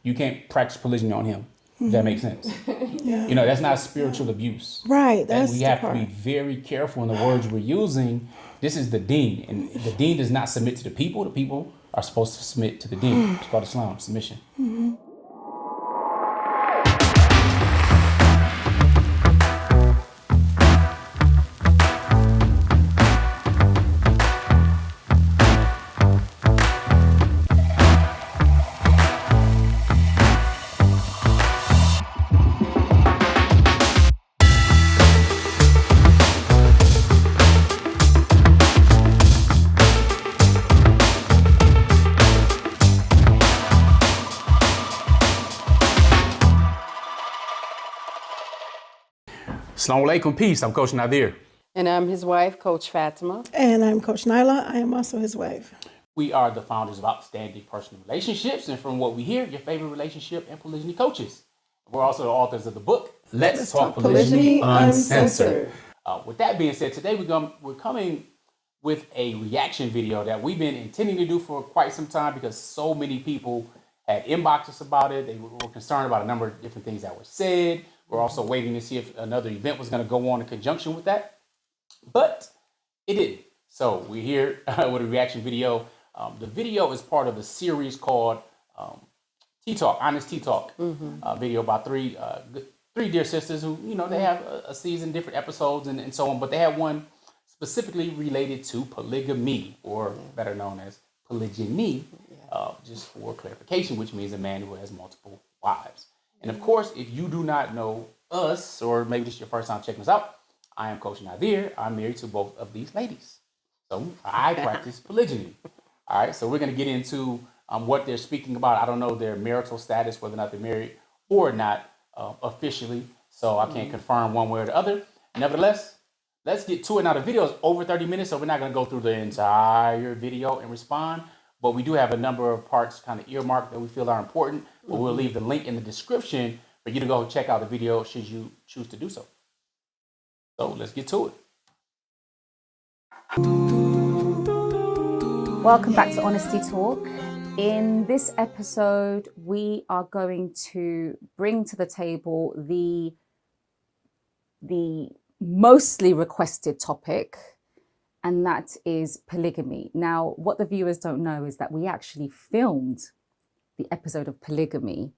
you can't practice polygyny on him. If that makes sense. Yeah. You know, that's not spiritual abuse. Right. And That's we the have part. to be very careful in the words we're using. This is the dean, and the dean does not submit to the people. The people are supposed to submit to the dean. It's called Salaam, submission. Assalamu alaikum, peace. I'm Coach Nazir. And I'm his wife, Coach Fatimah. And I'm Coach Nyla. I am also his wife. We are the founders of Outstanding Personal Relationships, and from what we hear, your favorite relationship and polygyny coaches. We're also the authors of the book, Let's Talk Polygyny Uncensored. With that being said, today we're coming with a reaction video that we've been intending to do for quite some time because so many people had inboxed us about it. They were concerned about a number of different things that were said. We're also waiting to see if another event was going to go on in conjunction with that, but it didn't. So we're here with a reaction video. The video is part of a series called Tea Talk, Honest Tea Talk, video by three dear sisters who, you know, they have a season, different episodes and so on, but they have one specifically related to polygamy, or better known as polygyny, just for clarification, which means a man who has multiple wives. And of course, if you do not know us, or maybe this is your first time checking us out, I am Coach Nazir. I'm married to both of these ladies. So I practice polygyny. All right, so we're going to get into what they're speaking about. I don't know their marital status, whether or not they're married or not officially. So I can't confirm one way or the other. Nevertheless, let's get to it. Now, the video is over 30 minutes, so we're not going to go through the entire video and respond. But we do have a number of parts kind of earmarked that we feel are important. But we'll leave the link in the description for you to go check out the video should you choose to do so. So let's get to it. Welcome back to Honesty Talk. In this episode, we are going to bring to the table the mostly requested topic, and that is polygamy. Now, what the viewers don't know is that we actually filmed the episode of Polygamy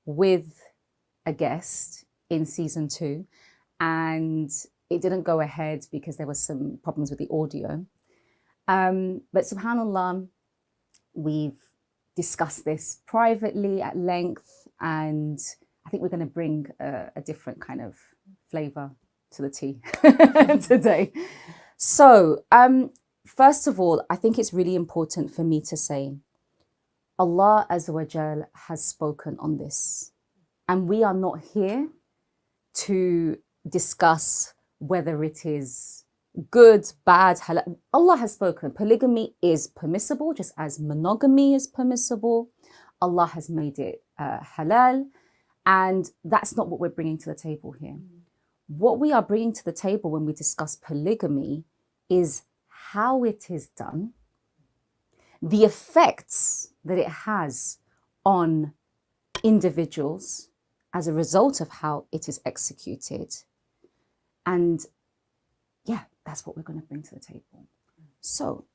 with a guest in season 2, and it didn't go ahead because there were some problems with the audio. But subhanAllah, we've discussed this privately at length, and I think we're going to bring a different kind of flavor to the tea today. So, first of all, I think it's really important for me to say, Allah Azza wa Jal has spoken on this, and we are not here to discuss whether it is good, bad, halal. Allah has spoken. Polygamy is permissible, just as monogamy is permissible. Allah has made it halal, and that's not what we're bringing to the table here. What we are bringing to the table when we discuss polygamy is how it is done, the effects that it has on individuals as a result of how it is executed. And yeah, that's what we're going to bring to the table. So,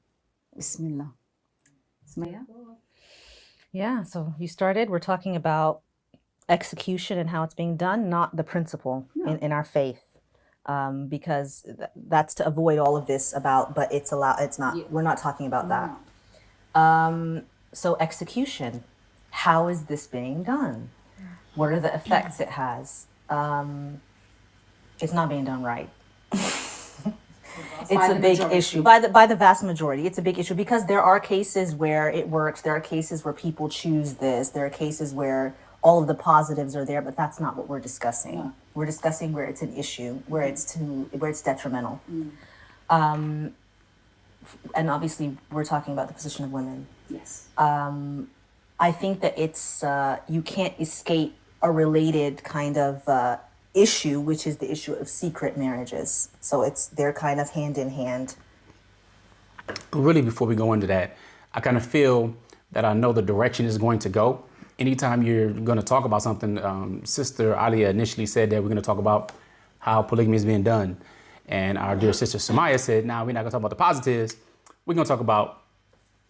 Bismillah. Ismaya? Yeah, so you started, we're talking about execution and how it's being done, not the principle in our faith. Because that's to avoid all of this about, but it's allowed, it's not, we're not talking about that. So execution, how is this being done? What are the effects it has? It's not being done right. It's a big issue by the vast majority. It's a big issue because there are cases where it works. There are cases where people choose this. There are cases where all of the positives are there, but that's not what we're discussing. Yeah. We're discussing where it's an issue, where it's detrimental. And obviously we're talking about the position of women. Yes. I think that it's, you can't escape a related kind of issue, which is the issue of secret marriages. So they're kind of hand in hand. Really, before we go into that, I kind of feel that I know the direction is going to go anytime you're going to talk about something, Sister Alia initially said that we're going to talk about how polygamy is being done. And our dear sister Samaya said, nah, we're not going to talk about the positives. We're going to talk about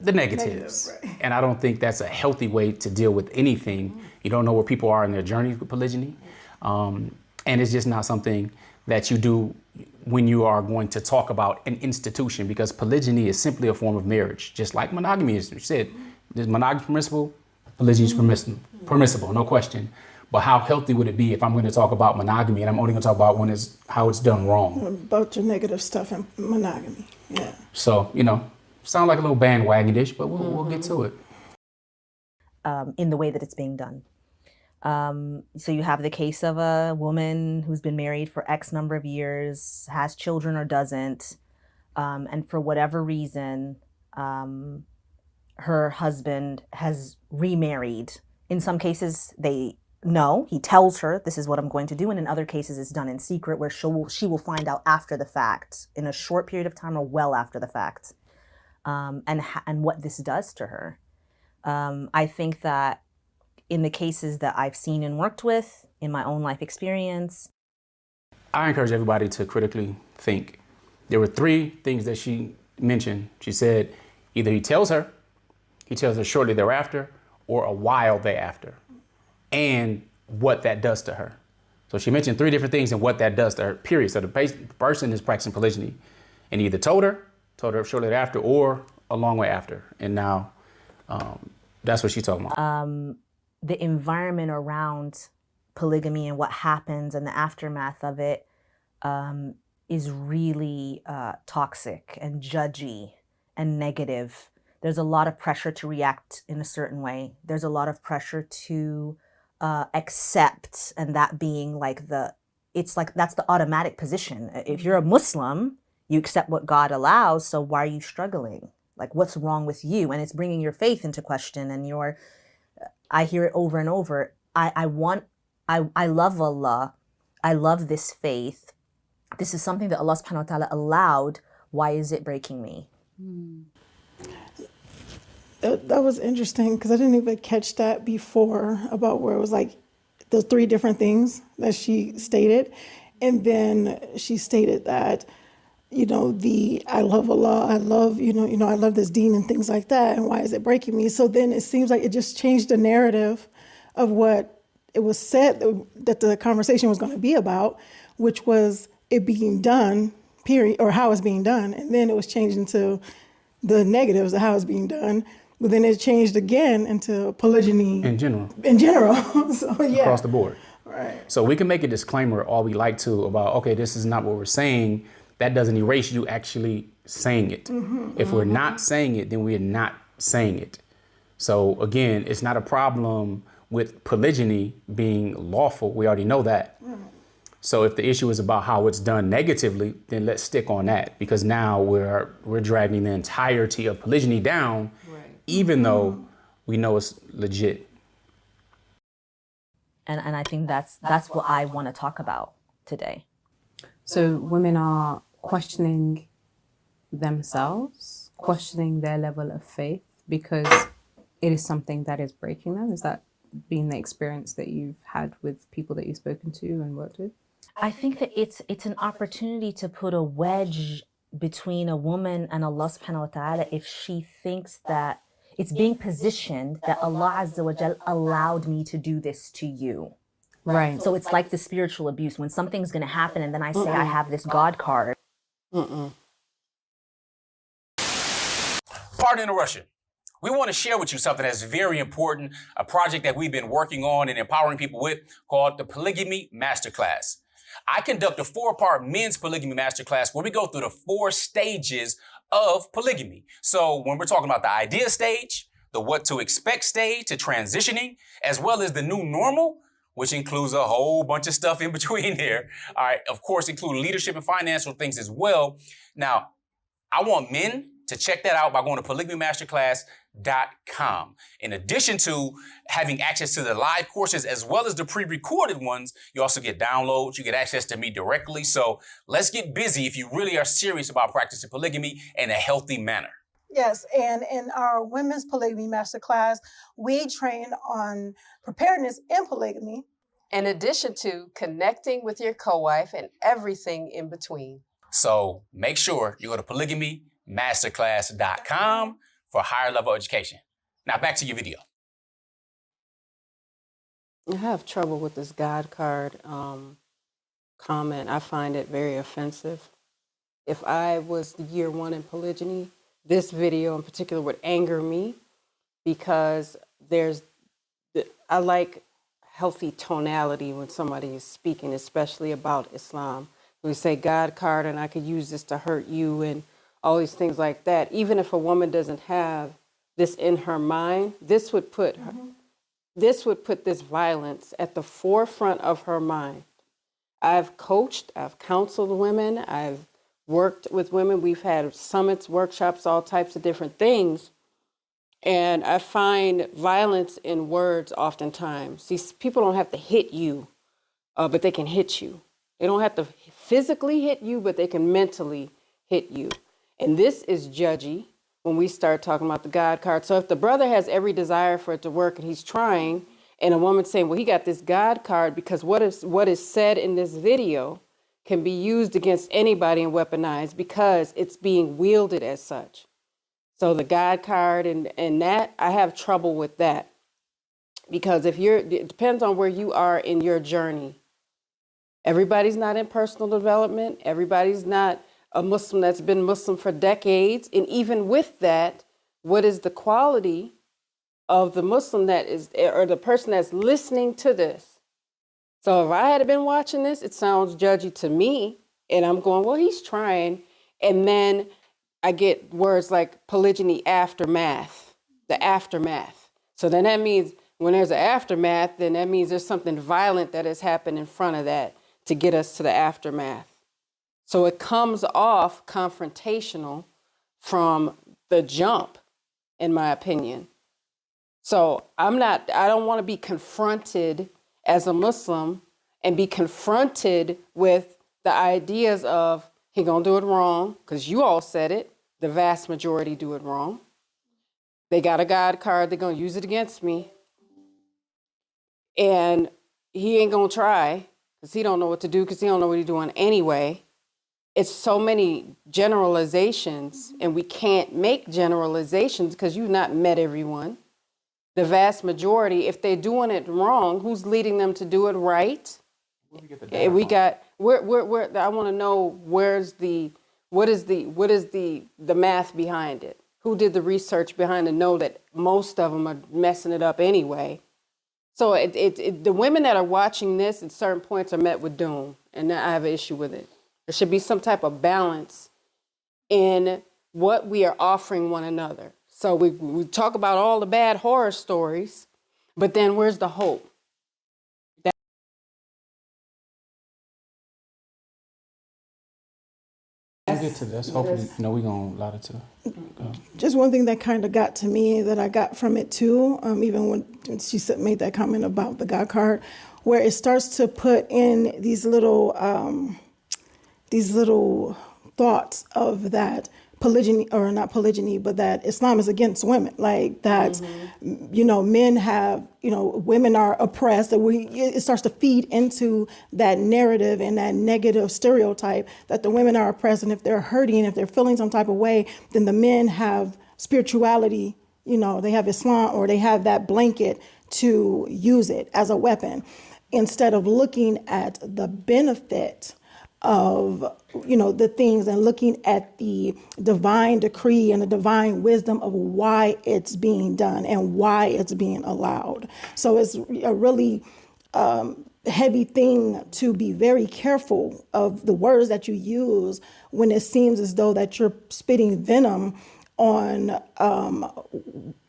the negatives. Right. And I don't think that's a healthy way to deal with anything. You don't know where people are in their journey with polygyny. And it's just not something that you do when you are going to talk about an institution, because polygyny is simply a form of marriage, just like monogamy is. You said, is monogamy permissible? Polygyny is permissible, no question. But how healthy would it be if I'm going to talk about monogamy and I'm only going to talk about how it's done wrong? About your negative stuff in monogamy, yeah. So, sound like a little bandwagon dish, but we'll get to it. In the way that it's being done. So you have the case of a woman who's been married for X number of years, has children or doesn't, and for whatever reason, her husband has remarried. In some cases, he tells her, this is what I'm going to do, and in other cases, it's done in secret, where she will find out after the fact, in a short period of time or well after the fact, and what this does to her. I think that in the cases that I've seen and worked with, in my own life experience, I encourage everybody to critically think. There were 3 things that she mentioned. She said either he tells her shortly thereafter, or a while thereafter, and what that does to her. So she mentioned 3 different things and what that does to her, period. So the person is practicing polygyny and either told her shortly thereafter, or a long way after. And now that's what she's talking about. The environment around polygamy and what happens and the aftermath of it is really toxic and judgy and negative. There's a lot of pressure to react in a certain way. There's a lot of pressure to accept, and that being that's the automatic position. If you're a Muslim, you accept what God allows, so why are you struggling? Like, what's wrong with you? And it's bringing your faith into question, and I hear it over and over. I love Allah. I love this faith. This is something that Allah subhanahu wa ta'ala allowed. Why is it breaking me? That was interesting, because I didn't even catch that before, about where it was like the 3 different things that she stated. And then she stated that, I love Allah, I love, I love this deen and things like that. And why is it breaking me? So then it seems like it just changed the narrative of what it was said that the conversation was going to be about, which was it being done, period, or how it's being done. And then it was changed into the negatives of how it's being done. But then it changed again into polygyny. In general. So, yeah. Across the board. Right. So we can make a disclaimer all we like to about, okay, this is not what we're saying. That doesn't erase you actually saying it. If we're not saying it, then we're not saying it. So again, it's not a problem with polygyny being lawful. We already know that. So if the issue is about how it's done negatively, then let's stick on that, because now we're dragging the entirety of polygyny down, even though we know it's legit. And I think that's what I want to talk about today. So women are questioning themselves, questioning their level of faith, because it is something that is breaking them. Is that been the experience that you've had with people that you've spoken to and worked with? I think that it's an opportunity to put a wedge between a woman and Allah subhanahu wa ta'ala if she thinks that it's being positioned that Allah Azza wa Jal allowed me to do this to you. Right. So it's like the spiritual abuse. When something's going to happen and then I say I have this God card. Pardon the interruption. We want to share with you something that's very important, a project that we've been working on and empowering people with, called the Polygamy Masterclass. I conduct a 4-part men's polygamy masterclass where we go through the 4 stages of polygamy. So when we're talking about the idea stage, the what to expect stage to transitioning, as well as the new normal, which includes a whole bunch of stuff in between there. All right, of course, including leadership and financial things as well. Now, I want men to check that out by going to polygamymasterclass.com. In addition to having access to the live courses as well as the pre-recorded ones, you also get downloads, you get access to me directly. So let's get busy if you really are serious about practicing polygamy in a healthy manner. Yes, and in our Women's Polygamy Masterclass, we train on preparedness in polygamy. In addition to connecting with your co-wife and everything in between. So make sure you go to polygamymasterclass.com for higher level education. Now back to your video. I have trouble with this God card comment. I find it very offensive. If I was year one in polygyny, this video in particular would anger me because I like healthy tonality when somebody is speaking, especially about Islam. We say God card and I could use this to hurt you and all these things like that. Even if a woman doesn't have this in her mind, this would put this violence at the forefront of her mind. I've coached, I've counseled women, I've worked with women. We've had summits, workshops, all types of different things. And I find violence in words oftentimes. See, people don't have to hit you, but they can hit you. They don't have to physically hit you, but they can mentally hit you. And this is judgy when we start talking about the God card. So if the brother has every desire for it to work and he's trying, and a woman saying, well, he got this God card because what is said in this video can be used against anybody and weaponized because it's being wielded as such. So the God card and that, I have trouble with that. Because it depends on where you are in your journey. Everybody's not in personal development. Everybody's not a Muslim that's been Muslim for decades. And even with that, what is the quality of the Muslim that is, or the person that's listening to this? So if I had been watching this, it sounds judgy to me. And I'm going, well, he's trying. And then I get words like polygyny aftermath, the aftermath. So then that means when there's an aftermath, then that means there's something violent that has happened in front of that to get us to the aftermath. So it comes off confrontational from the jump, in my opinion. So I don't want to be confronted as a Muslim and be confronted with the ideas of he gonna do it wrong, because you all said it, the vast majority do it wrong. They got a God card, they're gonna use it against me. And he ain't gonna try, because he don't know what to do, because he don't know what he's doing anyway. It's so many generalizations, and we can't make generalizations because you've not met everyone. The vast majority, if they're doing it wrong, who's leading them to do it right? I want to know what is the math behind it? Who did the research behind to know that most of them are messing it up anyway? So the women that are watching this at certain points are met with doom, and I have an issue with it. There should be some type of balance in what we are offering one another. So we talk about all the bad horror stories, but then where's the hope? We'll get to this. Hopefully, we're going to allow it to go. Just one thing that kind of got to me that I got from it too, even when she made that comment about the God card, where it starts to put in these little thoughts of that polygyny, or not polygyny, but that Islam is against women, like that, men have, women are oppressed, that it starts to feed into that narrative and that negative stereotype that the women are oppressed, and if they're hurting, if they're feeling some type of way, then the men have spirituality, they have Islam, or they have that blanket to use it as a weapon, instead of looking at the benefit of the things and looking at the divine decree and the divine wisdom of why it's being done and why it's being allowed. So it's a really heavy thing to be very careful of the words that you use when it seems as though that you're spitting venom on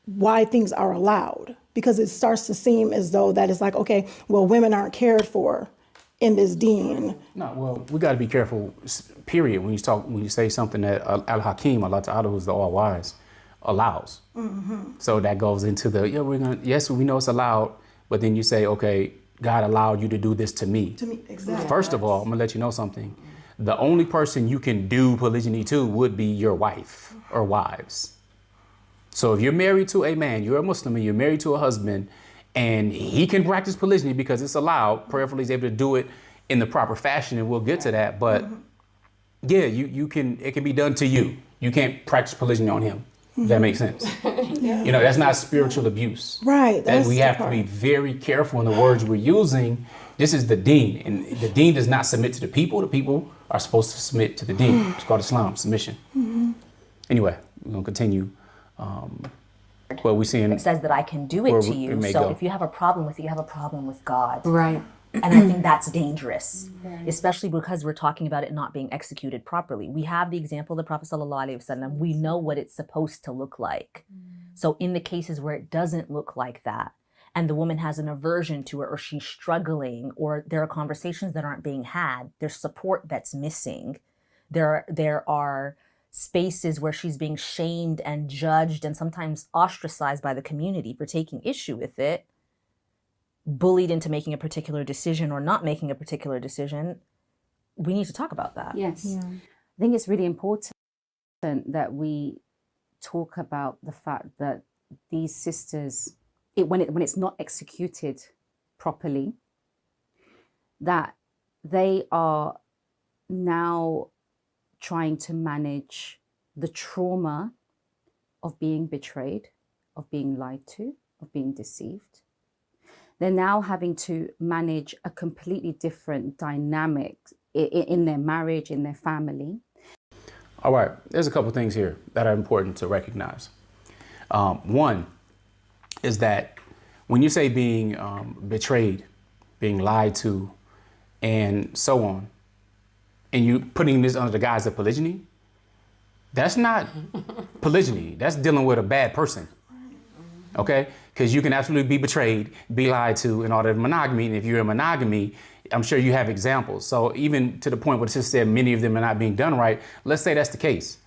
why things are allowed, because it starts to seem as though that it's like, okay, well, women aren't cared for in this deen. No, well, we got to be careful, period, when you say something that Al-Hakim, Allah Ta'ala, who's the all-wise, allows. So that goes into yes, we know it's allowed, but then you say, okay, God allowed you to do this to me. To me, exactly. First of all, I'm going to let you know something. The only person you can do polygyny to would be your wife or wives. So if you're married to a man, you're a Muslim and you're married to a husband, and he can practice polygyny because it's allowed, prayerfully he's able to do it in the proper fashion, and we'll get to that. But yeah, you can, it can be done to you. You can't practice polygyny on him. If that makes sense. You know, that's not spiritual abuse. Right. That we have to be very careful in the words we're using. This is the deen, and the deen does not submit to the people. The people are supposed to submit to the deen. It's called Islam, submission. Anyway, we're gonna continue. Well, we seeing It says that I can do it to you. So if you have a problem with it, you have a problem with God. Right. And I think that's dangerous, especially because we're talking about it not being executed properly. We have the example of the Prophet ﷺ. We know what it's supposed to look like. So in the cases where it doesn't look like that, and the woman has an aversion to it, or she's struggling, or there are conversations that aren't being had, there's support that's missing. There are spaces where she's being shamed and judged and sometimes ostracized by the community for taking issue with it, bullied into making a particular decision or not making a particular decision. We need to talk about that. Yes. Yeah. I think it's really important that we talk about the fact that these sisters, when it's not executed properly, that they are now trying to manage the trauma of being betrayed, of being lied to, of being deceived. They're now having to manage a completely different dynamic in their marriage, in their family. All right, there's a couple things here that are important to recognize. One is that when you say being betrayed, being lied to, and so on, and you putting this under the guise of polygyny, that's not polygyny. That's dealing with a bad person. Okay? Because you can absolutely be betrayed, be lied to in order of monogamy. And if you're in monogamy, I'm sure you have examples. So even to the point where the sister said many of them are not being done right, let's say that's the case.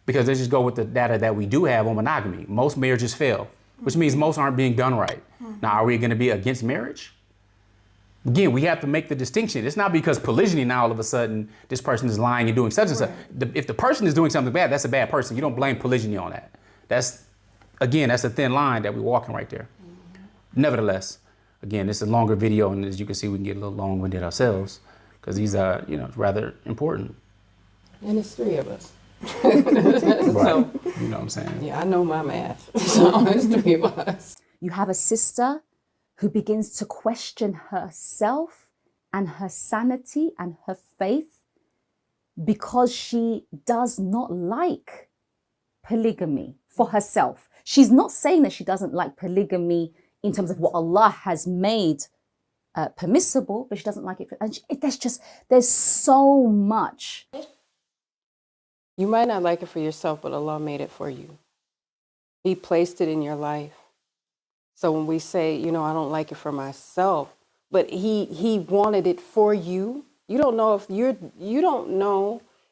Because let's just go with the data that we do have on monogamy. Most marriages fail, which means most aren't being done right. Now, are we going to be against marriage? Again, we have to make the distinction. It's not because polygyny now all of a sudden this person is lying and doing such and such. If the person is doing something bad, that's a bad person. You don't blame polygyny on that. That's a thin line that we're walking right there. Nevertheless, again, this is a longer video, and as you can see, we can get a little long-winded ourselves because these are, rather important. And it's three of us. Right. So, you know what I'm saying? yeah, I know my math. So it's three of us. You have a sister who begins to question herself and her sanity and her faith because she does not like polygamy for herself. She's not saying that she doesn't like polygamy in terms of what Allah has made permissible, but she doesn't like it. And there's so much. You might not like it for yourself, but Allah made it for you. He placed it in your life. So when we say, I don't like it for myself, but he wanted it for you. You don't know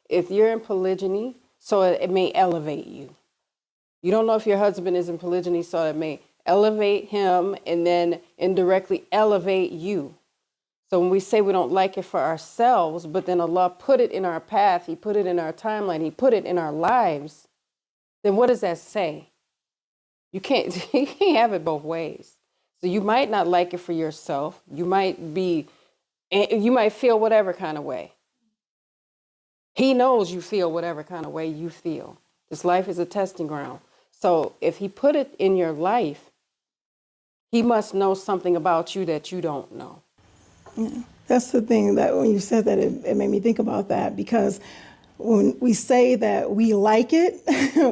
if you're in polygyny, so it may elevate you. You don't know if your husband is in polygyny, so it may elevate him and then indirectly elevate you. So when we say we don't like it for ourselves, but then Allah put it in our path, He put it in our timeline, He put it in our lives, then what does that say? You can't have it both ways. So you might not like it for yourself. You might feel whatever kind of way. He knows you feel whatever kind of way you feel. This life is a testing ground. So if He put it in your life, He must know something about you that you don't know. Yeah. That's the thing that when you said that, it made me think about that, because when we say that we like it,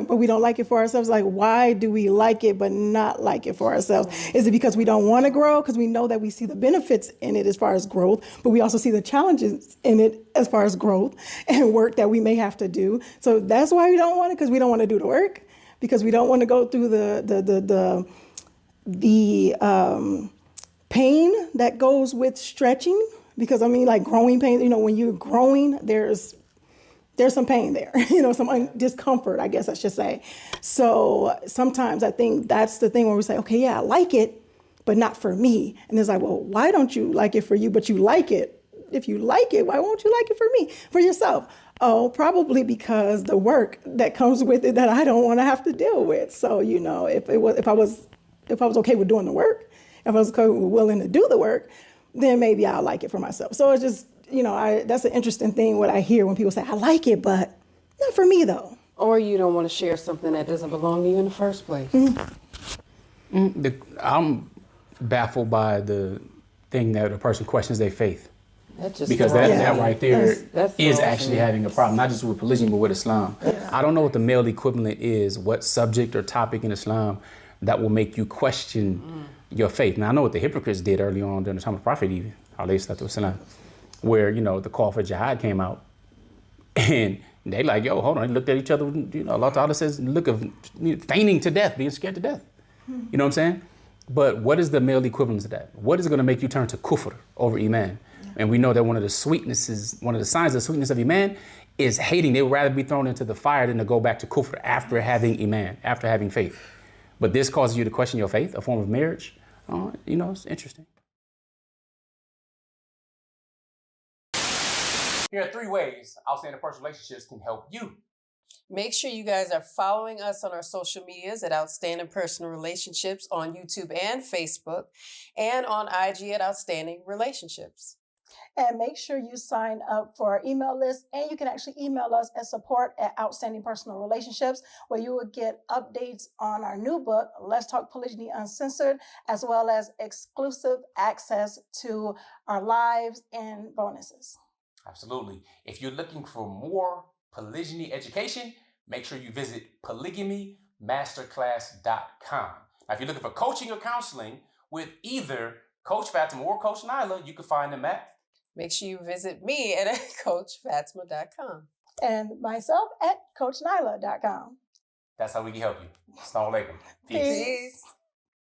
but we don't like it for ourselves, like, why do we like it but not like it for ourselves? Is it because we don't want to grow? Because we know that we see the benefits in it as far as growth, but we also see the challenges in it as far as growth and work that we may have to do. So that's why we don't want it, because we don't want to do the work, because we don't want to go through the pain that goes with stretching. Because like growing pain, when you're growing, there's some pain there, some discomfort, I guess I should say. So sometimes I think that's the thing where we say, okay, yeah, I like it, but not for me. And it's like, well, why don't you like it for you, but you like it? if you like it, why won't you like it for me, for yourself? Oh, probably because the work that comes with it that I don't want to have to deal with. So, you know, if I was okay with doing the work, if I was willing to do the work, then maybe I'll like it for myself. So it's just, you know, that's an interesting thing what I hear when people say, I like it, but not for me though. Or you don't want to share something that doesn't belong to you in the first place. I'm baffled by the thing that a person questions their faith. Because that right there that's is actually having a problem, not just with polygyny, but with Islam. Yeah. I don't know what the male equivalent is, what subject or topic in Islam that will make you question your faith. Now, I know what the hypocrites did early on during the time of the Prophet, even, alayhi salatu wasalam, where, you know, the call for jihad came out, and they like, yo, hold on, they looked at each other, you know, Allah Ta'ala says, look of feigning to death, being scared to death. You know what I'm saying? But what is the male equivalent to that? What is going to make you turn to kufr over iman? And we know that one of the signs of the sweetness of iman is hating. They would rather be thrown into the fire than to go back to kufr after having iman, after having faith. But this causes you to question your faith, a form of marriage. You know, it's interesting. Here are 3 ways outstanding personal relationships can help you. Make sure you guys are following us on our social medias at Outstanding Personal Relationships on YouTube and Facebook, and on IG at Outstanding Relationships. And make sure you sign up for our email list. And you can actually email us at support@Outstanding Personal Relationships, where you will get updates on our new book, Let's Talk Polygyny Uncensored, as well as exclusive access to our lives and bonuses. Absolutely. If you're looking for more polygyny education, make sure you visit polygamy-masterclass.com. Now, if you're looking for coaching or counseling with either Coach Fatimah or Coach Nyla, you can find them at. Make sure you visit me at CoachFatimah.com. And myself at CoachNyla.com. That's how we can help you. Assalamu alaikum. Peace. Peace.